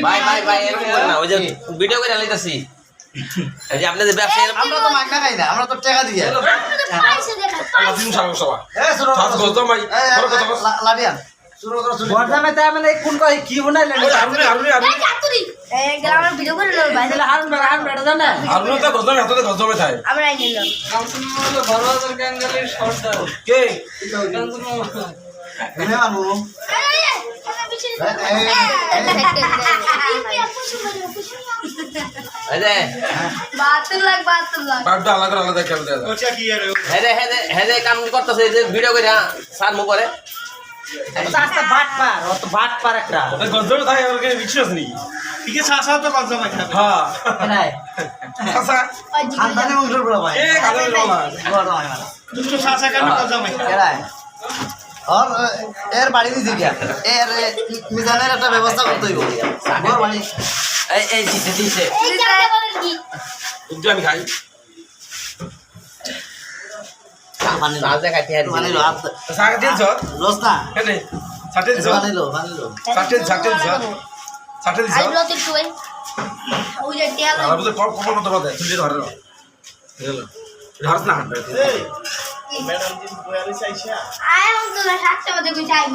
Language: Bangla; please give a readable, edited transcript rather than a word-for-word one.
ভাই ভাই ভাই এরকম করেন না, ওই যে ভিডিও করে লাইতাছি এই যে আপনাদের ব্যবসা আমরা তো মাইকা খাই না, আমরা তো টাকা দিয়ে লাডিয়ান শুরু করো শুরু বর্দামে তাই মানে কোন কই কি বানাইলেন গ্রামের ভিডিও করে লো ভাই তাহলে হারুন বেটা জানে আমরা আই নিলাম এনে মানু এই যে 72 লাখ হেদে কাম করতেছে এই যে ভিডিও করে সার মু করে আস্তে বাট পার একটা নাই খানদানি বংশের বড় ভাই কেরাই আর এর বাড়ি দিছি কি এর মিজানের একটা ব্যবস্থা করতে হইব ঘর বাড়ি এই এই দিছে এই জায়গা বলেন কি আমি খাই মানে আজ খাইতে হারি মানে রাত রোজ না বানাইলো আই ব্লতে টুই ওই যে টিয়া আয় অন্তত 7টা বাজে কই যাই